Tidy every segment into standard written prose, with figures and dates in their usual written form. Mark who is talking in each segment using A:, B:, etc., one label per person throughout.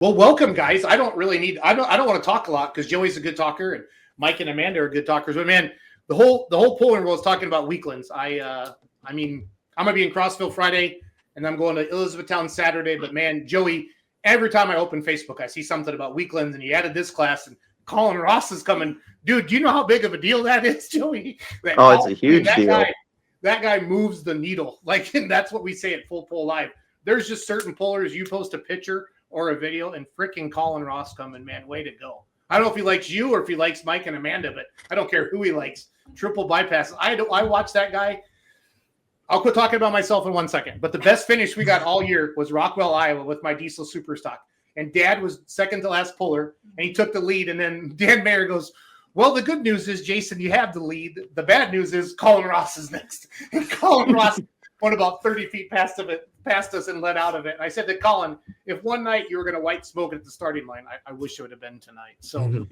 A: Well, welcome, guys. I don't want to talk a lot because Joey's a good talker and Mike and Amanda are good talkers. But man, the whole polling world is talking about Weaklands. I mean, I'm gonna be in Crossville Friday, and I'm going to Elizabethtown Saturday. But man, Joey, every time I open Facebook, I see something about Weaklands, and he added this class, and Colin Ross is coming. Dude, do you know how big of a deal that is, Joey?
B: It's a huge deal.
A: That guy moves the needle. And that's what we say at FullPull.Live. There's just certain pullers. You post a picture or a video, and freaking Colin Ross coming, man, way to go. I don't know if he likes you or if he likes Mike and Amanda, but I don't care who he likes. Triple bypass. I watched that guy. I'll quit talking about myself in 1 second. But the best finish we got all year was Rockwell, Iowa with my diesel super stock. And Dad was second to last puller, and he took the lead. And then Dan Mayer goes, well, the good news is, Jason, you have the lead. The bad news is Colin Ross is next. And Colin Ross went about 30 feet past us and let out of it. And I said to Colin, if one night you were going to white smoke at the starting line, I wish it would have been tonight. So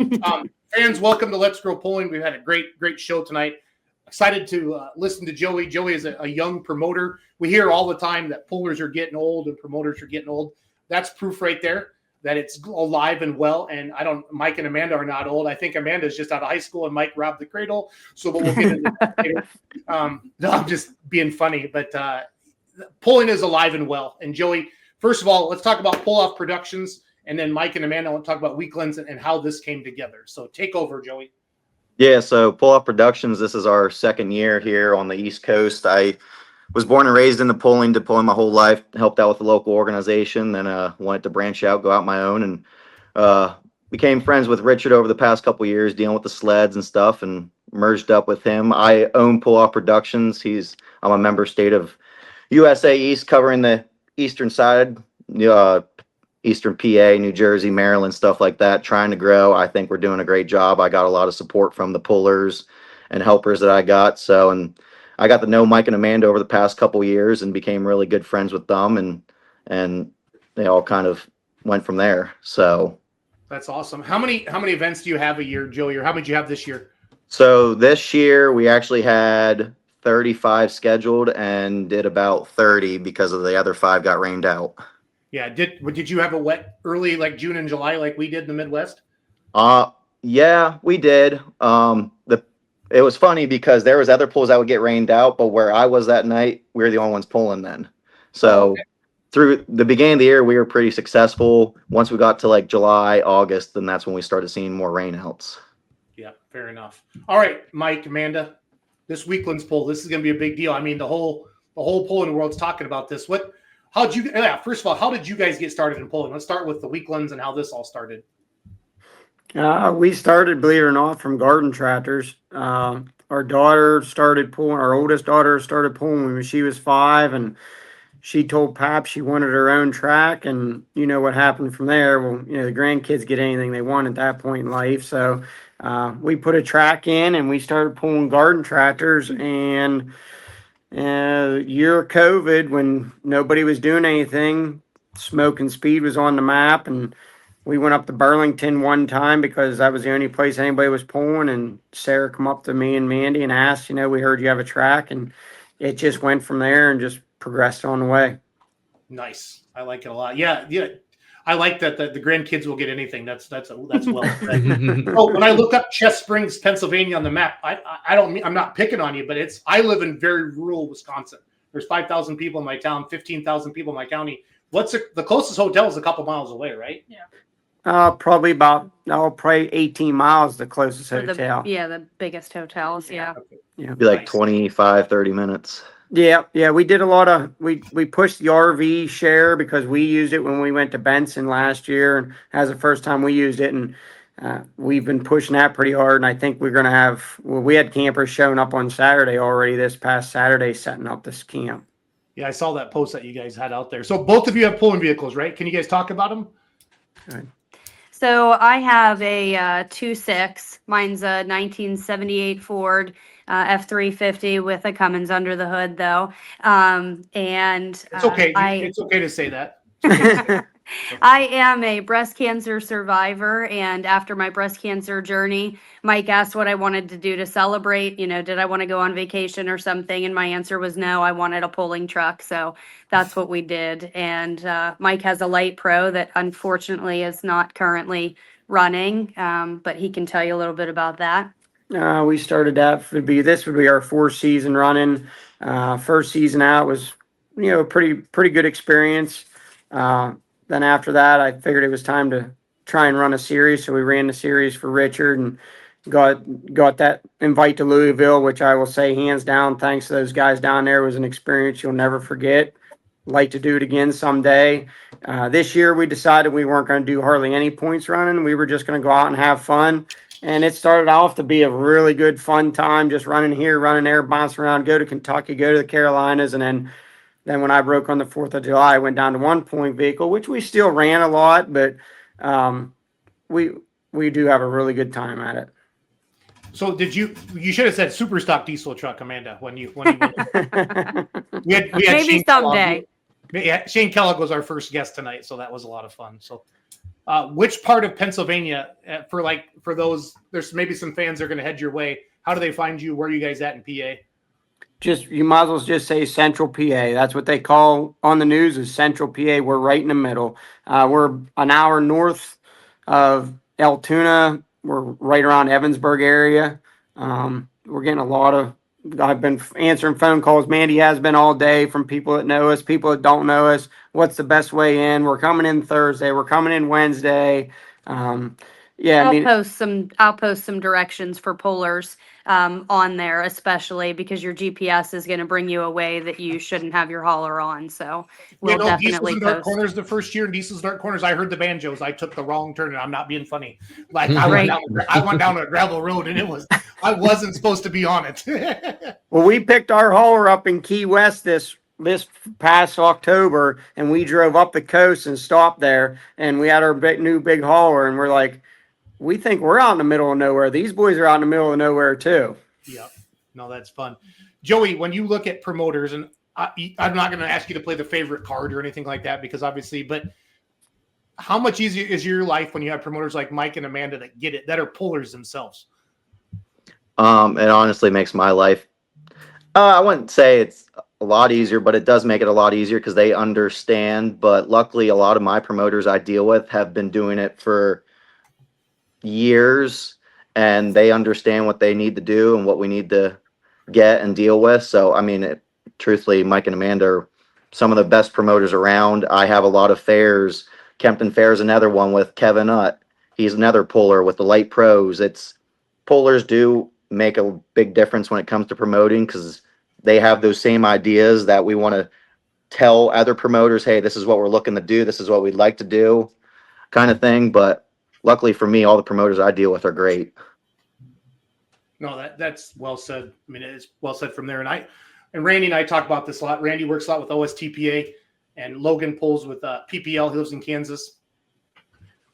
A: fans, welcome to Let's Grow Pulling. We've had a great show tonight. Excited to listen to Joey. Joey is a young promoter. We hear all the time that pullers are getting old and promoters are getting old. That's proof right there that it's alive and well. And Mike and Amanda are not old. I think Amanda's just out of high school and Mike robbed the cradle. So we'll get into that. No, I'm just being funny, but pulling is alive and well. And Joey, first of all, let's talk about Pull Off Productions, and then Mike and Amanda will talk about Weaklands and how this came together. So take over, Joey.
B: Yeah, so Pull Off Productions, this is our second year here on the East Coast. I was born and raised in the pulling my whole life, helped out with the local organization, then wanted to branch out, go out my own, and became friends with Richard over the past couple of years, dealing with the sleds and stuff, and merged up with him. I own Pull Off Productions. I'm a member state of USA East, covering the eastern side, Eastern PA, New Jersey, Maryland, stuff like that, trying to grow. I think we're doing a great job. I got a lot of support from the pullers and helpers that I got. So, and I got to know Mike and Amanda over the past couple years and became really good friends with them, and they all kind of went from there. So
A: that's awesome. How many events do you have a year, Joey, or how many did you have this year?
B: So this year we actually had 35 scheduled and did about 30 because of the other 5 got rained out.
A: Yeah. Did you have a wet early, like June and July, like we did in the Midwest?
B: Yeah, we did. It was funny because there was other pulls that would get rained out, but where I was that night, we were the only ones pulling then. So through the beginning of the year, we were pretty successful. Once we got to like July, August, then that's when we started seeing more rainouts. Yeah,
A: fair enough. All right, Mike, Amanda, this Weaklands pull, this is going to be a big deal. I mean, the whole pulling world's talking about this. First of all, how did you guys get started in pulling? Let's start with the Weaklands and how this all started.
C: We started, believe it or not, from garden tractors. Our daughter started pulling. Our oldest daughter started pulling when she was 5, and she told Pap she wanted her own track. And you know what happened from there? Well, the grandkids get anything they want at that point in life. So we put a track in, and we started pulling garden tractors. And year of COVID, when nobody was doing anything, Smoke and Speed was on the map, and we went up to Burlington one time because that was the only place anybody was pulling, and Sarah come up to me and Mandy and asked, we heard you have a track, and it just went from there and just progressed on the way.
A: Nice. I like it a lot. Yeah. I like that the grandkids will get anything. That's well said. Oh, when I look up Chest Springs, Pennsylvania on the map, I'm not picking on you, but I live in very rural Wisconsin. There's 5,000 people in my town, 15,000 people in my county. The closest hotel is a couple miles away, right?
C: Yeah. Probably 18 miles, the closest hotel.
D: The biggest hotels. Yeah.
B: Be like 25, 30 minutes.
C: Yeah. We did a lot of, we pushed the RV share because we used it when we went to Benson last year, and as the first time we used it, and we've been pushing that pretty hard. And I think we're going to have, we had campers showing up on Saturday already, this past Saturday, setting up this camp.
A: Yeah, I saw that post that you guys had out there. So both of you have pulling vehicles, right? Can you guys talk about them?
C: All right.
D: So I have a 2.6. Mine's a 1978 Ford F350 with a Cummins under the hood, though. And
A: it's okay. It's okay to say that.
D: I am a breast cancer survivor, and after my breast cancer journey, Mike asked what I wanted to do to celebrate. You know, did I want to go on vacation or something? And my answer was no, I wanted a pulling truck. So that's what we did. And Mike has a Light Pro that unfortunately is not currently running, but he can tell you a little bit about that.
C: We started that this would be our fourth season running. First season out was, pretty good experience. Then after that, I figured it was time to try and run a series. So we ran the series for Richard and got that invite to Louisville, which I will say hands down, thanks to those guys down there, was an experience you'll never forget. Like to do it again someday. This year we decided we weren't going to do hardly any points running. We were just going to go out and have fun. And it started off to be a really good fun time, just running here, running there, bouncing around, go to Kentucky, go to the Carolinas. And then when I broke on the 4th of July, I went down to 1-point vehicle, which we still ran a lot, but we do have a really good time at it.
A: So you should have said super stock diesel truck, Amanda, when you we had
D: Maybe
A: Shane
D: someday.
A: Yeah, Shane Kellogg was our first guest tonight, so that was a lot of fun. So which part of Pennsylvania, for those, there's maybe some fans that are going to head your way. How do they find you? Where are you guys at in PA?
C: You might as well just say Central PA. That's what they call on the news is Central PA. We're right in the middle. We're an hour north of Altoona. We're right around Evansburg area. We're getting a lot of, I've been answering phone calls. Mandy has been all day from people that know us, people that don't know us. What's the best way in? We're coming in Thursday. We're coming in Wednesday. I'll
D: post some directions for pullers on there, especially because your GPS is going to bring you a way that you shouldn't have your hauler on. So we'll definitely
A: Diesels
D: post.
A: Dark Corners the first year, Diesels Dark Corners. I heard the banjos. I took the wrong turn, and I'm not being funny. Like I went down a gravel road, and I wasn't supposed to be on it.
C: Well, we picked our hauler up in Key West this past October, and we drove up the coast and stopped there, and we had our new big hauler, and we're like, we think we're out in the middle of nowhere. These boys are out in the middle of nowhere too.
A: Yeah, no, that's fun. Joey, when you look at promoters, and I'm not going to ask you to play the favorite card or anything like that, because obviously, but how much easier is your life when you have promoters like Mike and Amanda that get it, that are pullers themselves?
B: It honestly makes my life, I wouldn't say it's a lot easier, but it does make it a lot easier because they understand. But luckily, a lot of my promoters I deal with have been doing it for years, and they understand what they need to do and what we need to get and deal with. So, I mean, truthfully, Mike and Amanda are some of the best promoters around. I have a lot of fairs. Kempton Fair is another one with Kevin Utt. He's another puller with the Light Pros. Pullers do make a big difference when it comes to promoting because they have those same ideas that we want to tell other promoters, hey, this is what we're looking to do. This is what we'd like to do, kind of thing. But luckily for me, all the promoters I deal with are great.
A: No, that's well said. I mean, it's well said from there. And Randy and I talk about this a lot. Randy works a lot with OSTPA, and Logan pulls with PPL. He lives in Kansas.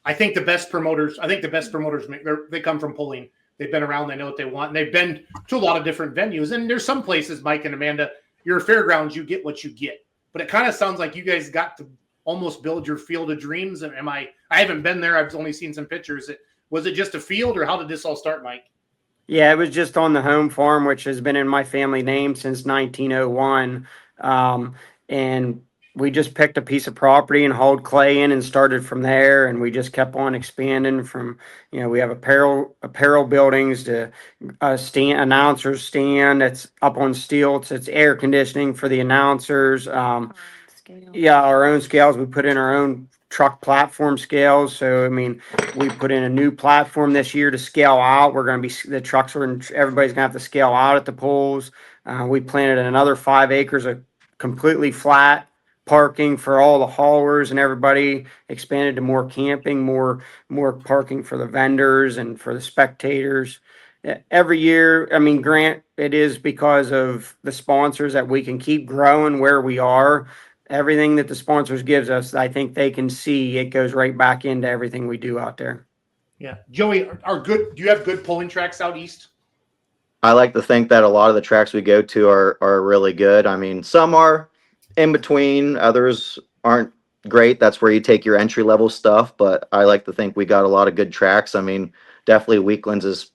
A: I think the best promoters they come from pulling. They've been around. They know what they want. And they've been to a lot of different venues. And there's some places, Mike and Amanda, you're a fairgrounds, you get what you get. But it kind of sounds like you guys got to almost build your field of dreams. And I haven't been there. I've only seen some pictures. Was it just a field, or how did this all start, Mike?
C: Yeah, it was just on the home farm, which has been in my family name since 1901. And we just picked a piece of property and hauled clay in and started from there. And we just kept on expanding from, we have apparel buildings to announcers stand that's up on stilts. It's air conditioning for the announcers. Our own scales. We put in our own truck platform scales. So, I mean, we put in a new platform this year to scale out. We're going to be, everybody's going to have to scale out at the pools. We planted another 5 acres of completely flat parking for all the haulers and everybody, expanded to more camping, more parking for the vendors and for the spectators. Every year, I mean, Grant, it is because of the sponsors that we can keep growing where we are. Everything that the sponsors gives us, I think they can see it goes right back into everything we do out there.
A: Yeah. Joey, do you have good pulling tracks out east?
B: I like to think that a lot of the tracks we go to are really good. I mean, some are in between, others aren't great. That's where you take your entry level stuff. But I like to think we got a lot of good tracks. I mean, definitely Weaklands is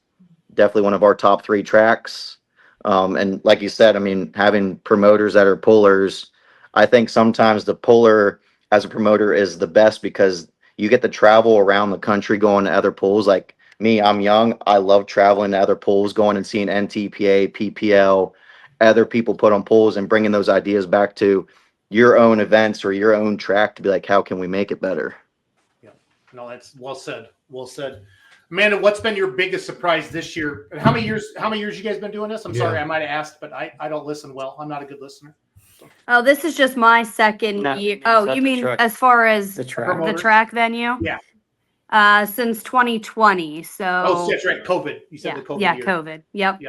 B: definitely one of our top 3 tracks. And like you said, I mean, having promoters that are pullers, I think sometimes the puller as a promoter is the best because you get to travel around the country going to other pulls. Like me, I'm young. I love traveling to other pulls, going and seeing NTPA, PPL, other people put on pulls and bringing those ideas back to your own events or your own track to be like, how can we make it better?
A: Yeah, no, that's well said. Well said. Amanda, what's been your biggest surprise this year? And how many years you guys been doing this? I'm sorry, I might have asked, but I don't listen well. I'm not a good listener.
D: Oh, this is just my second
C: No,
D: year.
C: it's
D: Oh,
C: not
D: you
C: the
D: mean
C: track.
D: as far as
C: The track.
D: the
A: Promoter?
D: track venue?
A: Yeah.
D: Since 2020. So.
A: Oh, that's right. COVID. You said
D: yeah,
A: the COVID
D: yeah,
A: year.
D: COVID. Yep.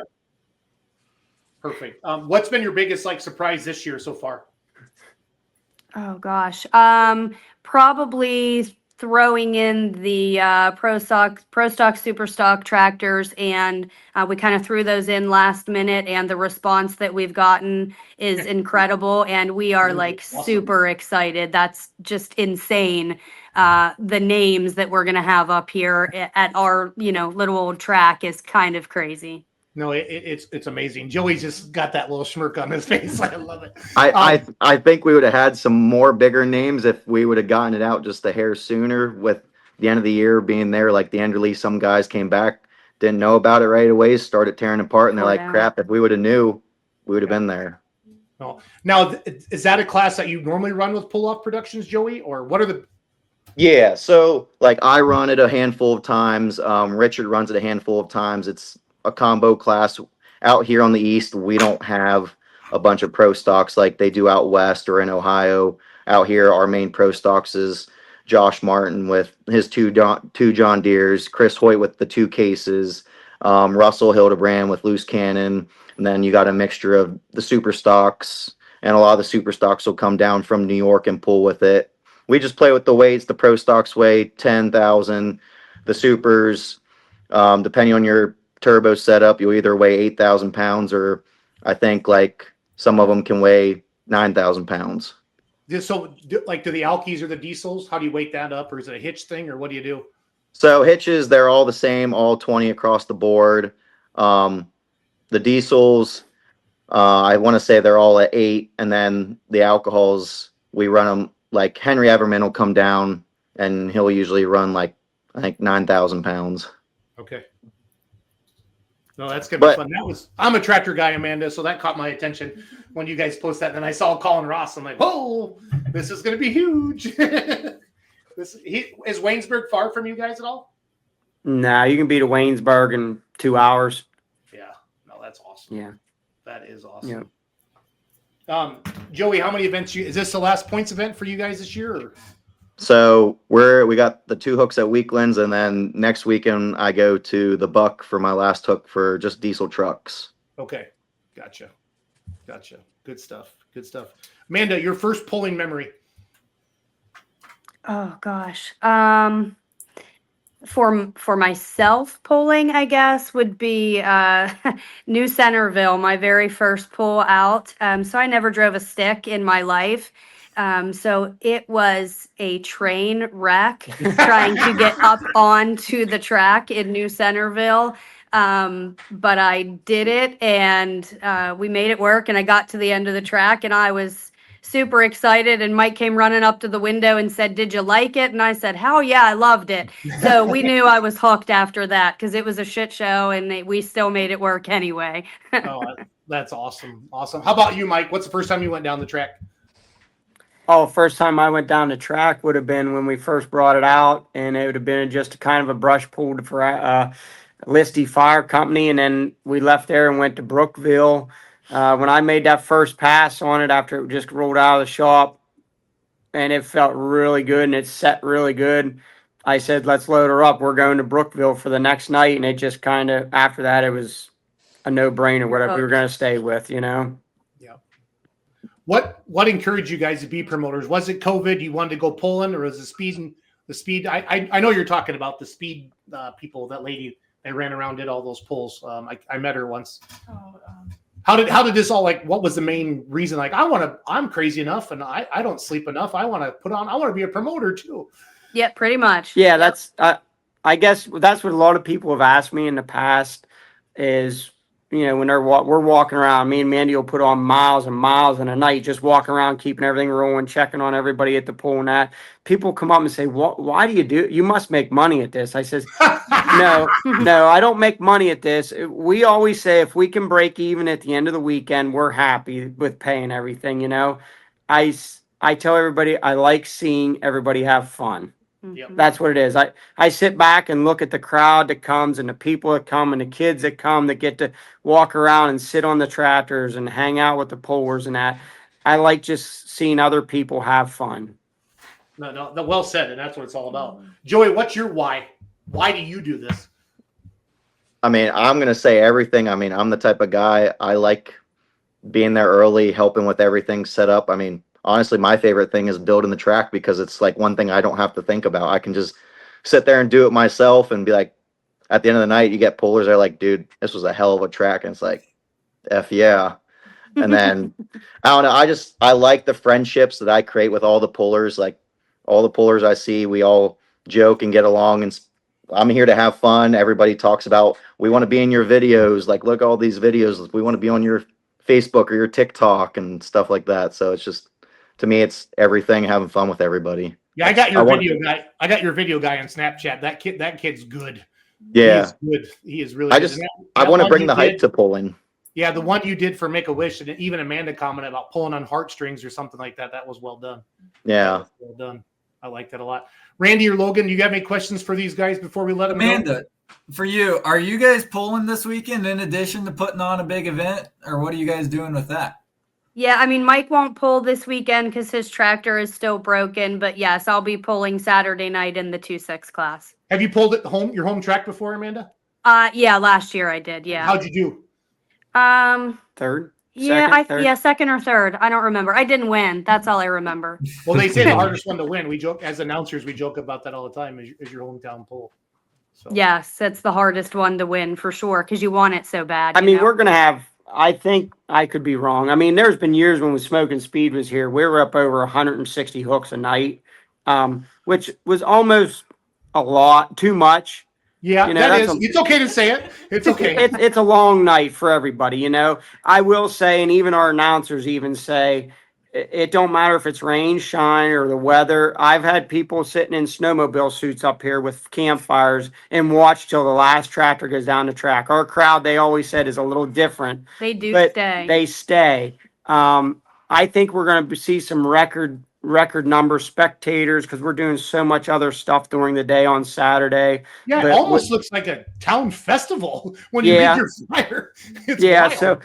A: Perfect. What's been your biggest surprise this year so far?
D: Oh gosh. Probably throwing in the pro stock, super stock tractors, and we kind of threw those in last minute, and the response that we've gotten is incredible, and we are
A: Awesome.
D: super excited. That's just insane. The names that we're gonna have up here at our little old track is kind of crazy.
A: No, it's amazing. Joey's just got that little smirk on his face. I love it.
B: I think we would have had some more bigger names if we would have gotten it out just a hair sooner with the end of the year being there. Like the end release, some guys came back, didn't know about it right away, started tearing apart, and they're like, crap, if we would have knew, we would have been there.
A: No. Now, is that a class that you normally run with Pull Off Productions, Joey? Or what are the...
B: Yeah, so like I run it a handful of times. Richard runs it a handful of times. It's a combo class. Out here on the East, we don't have a bunch of pro stocks like they do out West or in Ohio. Out here, our main pro stocks is Josh Martin with his two John Deeres, Chris Hoyt with the 2 cases, Russell Hildebrand with loose cannon, and then you got a mixture of the super stocks, and a lot of the super stocks will come down from New York and pull with it. We just play with the weights. The pro stocks weigh 10,000. The supers, depending on your turbo setup, you'll either weigh 8,000 pounds or I think like some of them can weigh 9,000 pounds.
A: So like do the alkies or the diesels, how do you weight that up? Or is it a hitch thing or what do you do?
B: So hitches, they're all the same, all 20 across the board. The diesels, I want to say they're all at 8. And then the alcohols, we run them like Henry Everman will come down and he'll usually run like, I think 9,000 pounds.
A: Okay. No, that's gonna be fun. I'm a tractor guy, Amanda, so that caught my attention when you guys post that. And then I saw Colin Ross. I'm like, whoa, this is gonna be huge. Is Waynesburg far from you guys at all?
C: Nah, you can be to Waynesburg in 2 hours.
A: Yeah, no, that's awesome.
C: Yeah,
A: that is awesome.
C: Yeah.
A: Joey, how many events? Is this the last points event for you guys this year? Or?
B: So we got the 2 hooks at Weaklands, and then next weekend I go to the Buck for my last hook for just diesel trucks.
A: Okay, gotcha. Good stuff. Amanda, your first pulling memory.
D: Oh gosh. For myself, pulling, I guess, would be New Centerville, my very first pull out. So I never drove a stick in my life. So it was a train wreck trying to get up onto the track in New Centerville. But I did it and we made it work, and I got to the end of the track and I was super excited, and Mike came running up to the window and said, "Did you like it?" And I said, "Hell yeah, I loved it." So we knew I was hooked after that because it was a shit show and we still made it work anyway.
A: Oh, that's awesome. How about you, Mike? What's the first time you went down the track?
C: Oh, first time I went down the track would have been when we first brought it out, and it would have been just a kind of a brush pull for Listy Fire Company, and then we left there and went to Brookville. When I made that first pass on it after it just rolled out of the shop, and it felt really good and it set really good, I said, let's load her up. We're going to Brookville for the next night, and it just kind of, after that, it was a no-brainer, whatever we were going to stay with, Yeah.
A: What encouraged you guys to be promoters? Was it COVID? You wanted to go pulling, or was the speed? I know you're talking about the speed people. That lady that ran around did all those pulls. I met her once. How did this all, like, what was the main reason? Like, I'm crazy enough and I don't sleep enough. I want to be a promoter too.
D: Yeah, pretty much.
C: Yeah, that's I guess that's what a lot of people have asked me in the past is, when we're walking around, me and Mandy will put on miles and miles in a night, just walking around, keeping everything rolling, checking on everybody at the pool and that. People come up and say, why do you do it? You must make money at this. I says, no, I don't make money at this. We always say if we can break even at the end of the weekend, we're happy with paying everything, I tell everybody I like seeing everybody have fun.
A: Yep.
C: That's what it is. I sit back and look at the crowd that comes and the people that come and the kids that come that get to walk around and sit on the tractors and hang out with the pullers and that. I like just seeing other people have fun.
A: No, well said, and that's what it's all about. Joey, what's your why? Why do you do this?
B: I mean, I'm going to say everything. I mean, I'm the type of guy, I like being there early, helping with everything set up. I mean, honestly, my favorite thing is building the track because it's like one thing I don't have to think about. I can just sit there and do it myself and be like, at the end of the night, you get pullers that are like, dude, this was a hell of a track. And it's like, F yeah. And then, I don't know, I like the friendships that I create with all the pullers. Like, all the pullers I see, we all joke and get along, and I'm here to have fun. Everybody talks about, we want to be in your videos. Like, look at all these videos. We want to be on your Facebook or your TikTok and stuff like that. So it's just, to me, it's everything, having fun with everybody.
A: Yeah, I got your video guy. I got your video guy on Snapchat. That kid's good.
B: Yeah.
A: He is good. He is really good.
B: I want to bring the hype to pulling.
A: Yeah, the one you did for Make a Wish, and even Amanda commented about pulling on heartstrings or something like that. That was well done.
B: Yeah.
A: Well done. I like that a lot. Randy or Logan, you got any questions for these guys before we let them
E: Amanda, for you, are you guys pulling this weekend in addition to putting on a big event, or what are you guys doing with that?
D: Yeah, I mean, Mike won't pull this weekend because his tractor is still broken. But yes, I'll be pulling Saturday night in the 2.6 class.
A: Have you pulled at your home track before, Amanda?
D: Yeah, last year I did. Yeah.
A: How'd you do?
C: Third?
D: Yeah,
C: Third?
D: second or third. I don't remember. I didn't win. That's all I remember.
A: Well, they say the hardest one to win. We joke as announcers. We joke about that all the time. Is your hometown pull? So.
D: Yes, it's the hardest one to win for sure because you want it so bad.
C: I mean, we're gonna have. I think I could be wrong. I mean, there's been years when Smoking Speed was here, we were up over 160 hooks a night, which was almost a lot, too much.
A: Yeah, that is. It's okay to say it. It's okay.
C: It's a long night for everybody, I will say, and even our announcers even say, it don't matter if it's rain, shine, or the weather. I've had people sitting in snowmobile suits up here with campfires and watch till the last tractor goes down the track. Our crowd, they always said, is a little different.
D: They do
C: but
D: stay.
C: They stay. I think we're going to see some record number spectators because we're doing so much other stuff during the day on Saturday.
A: Yeah, it almost looks like a town festival when you read your flyer. It's wild.
C: So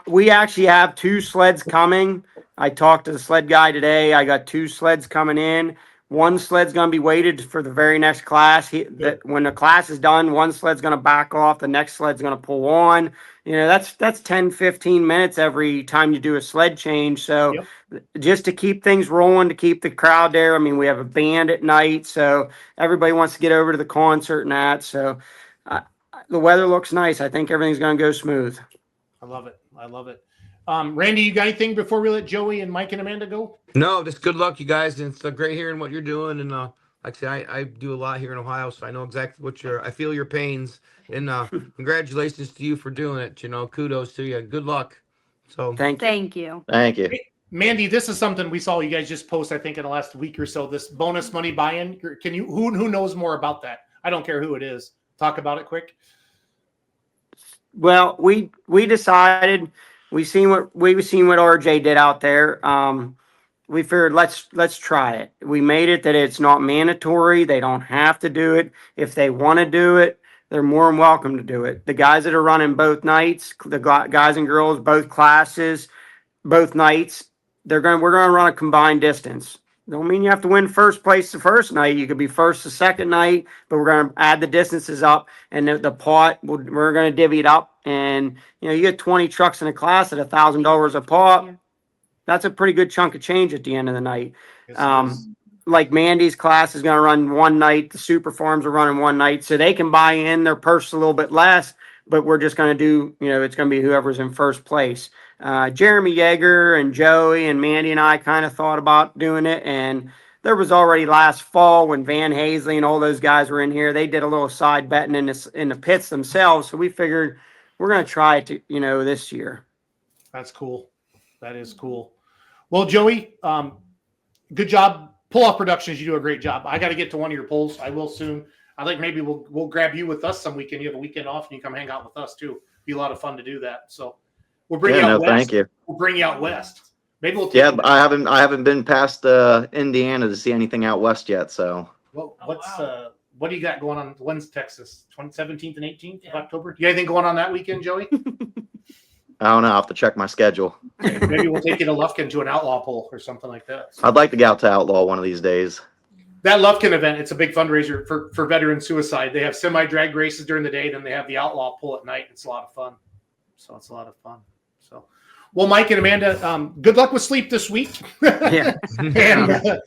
C: we actually have 2 sleds coming. I talked to the sled guy today. I got 2 sleds coming in. One sled's going to be weighted for the very next class. When the class is done, one sled's going to back off. The next sled's going to pull on. That's 10, 15 minutes every time you do a sled change. So just to keep things rolling, to keep the crowd there. I mean, we have a band at night, so everybody wants to get over to the concert and that. So the weather looks nice. I think everything's going to go smooth.
A: I love it. Randy, you got anything before we let Joey and Mike and Amanda go?
F: No, just good luck, you guys. And it's great hearing what you're doing. And like I say, I do a lot here in Ohio, so I know exactly what I feel your pains. And congratulations to you for doing it. Kudos to you. Good luck. So
D: thank you.
B: Thank you.
A: Hey, Mandy, this is something we saw you guys just post, I think, in the last week or so. This bonus money buy-in. Can you? Who knows more about that? I don't care who it is. Talk about it quick.
C: Well, we decided. We've seen what RJ did out there. We figured let's try it. We made it that it's not mandatory. They don't have to do it. If they want to do it, they're more than welcome to do it. The guys that are running both nights, the guys and girls, both classes, both nights, we're going to run a combined distance. Don't mean you have to win first place the first night. You could be first the second night, but we're going to add the distances up, and the pot, we're going to divvy it up. And, you get 20 trucks in a class at $1,000 a pop. Yeah. That's a pretty good chunk of change at the end of the night. Yes, like Mandy's class is going to run one night. The Super Farms are running one night, so they can buy in their purse a little bit less. but we're just going to do, it's going to be whoever's in first place. Jeremy Yeager and Joey and Mandy and I kind of thought about doing it, and there was already last fall when Van Hazley and all those guys were in here. They did a little side betting in the pits themselves, so we figured we're going to try it, this year.
A: That's cool. That is cool. Well, Joey, good job. Pull Off Productions, you do a great job. I got to get to one of your pulls. I will soon. I think maybe we'll grab you with us some weekend. You have a weekend off and you come hang out with us too. Be a lot of fun to do that. So we'll bring you out west.
B: Thank you.
A: We'll bring you out west. Maybe we'll.
B: Yeah, I haven't been past Indiana to see anything out west yet. So.
A: Well, what do you got going on? When's Texas? 17th and 18th of October. You got anything going on that weekend, Joey?
B: I don't know. I'll have to check my schedule.
A: Maybe we'll take you to Lufkin to an outlaw pull or something like that. So.
B: I'd like to get out to Outlaw one of these days.
A: That Lufkin event, it's a big fundraiser for veteran suicide. They have semi-drag races during the day, then they have the outlaw pull at night. It's a lot of fun. So, well, Mike and Amanda, good luck with sleep this week.
C: Yeah.
A: And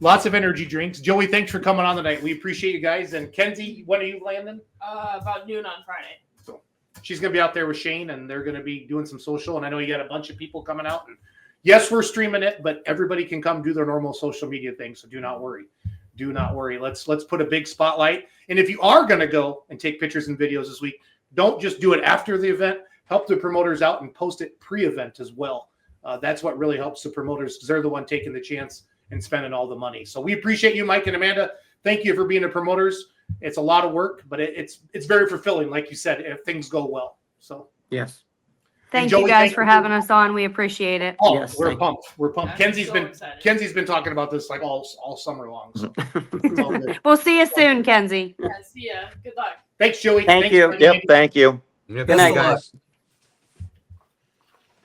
A: lots of energy drinks. Joey, thanks for coming on tonight. We appreciate you guys. And Kenzie, when are you landing?
G: About noon on Friday.
A: So she's going to be out there with Shane, and they're going to be doing some social. And I know you got a bunch of people coming out. And yes, we're streaming it, but everybody can come do their normal social media thing. So do not worry. Do not worry. Let's put a big spotlight. And if you are going to go and take pictures and videos this week, don't just do it after the event. Help the promoters out and post it pre-event as well. That's what really helps the promoters because they're the one taking the chance and spending all the money. So we appreciate you, Mike and Amanda. Thank you for being the promoters. It's a lot of work, but it's very fulfilling, like you said, if things go well. So
C: Yes.
D: Thank
A: Joey,
D: you guys
A: thank
D: for
A: you.
D: having us on. We appreciate it.
A: Oh,
C: Yes,
A: we're
C: thank
A: pumped. We're pumped.
G: I'm
A: Kenzie's
G: so excited.
A: been talking about this like all summer long. So. It's all good.
D: We'll see you soon, Kenzie.
G: Yeah, see ya. Good luck.
A: Thanks, Joey.
C: Thank
A: Thanks,
C: you.
A: Brendan.
B: Yep. Thank you.
F: Yeah,
C: Good night,
F: guys.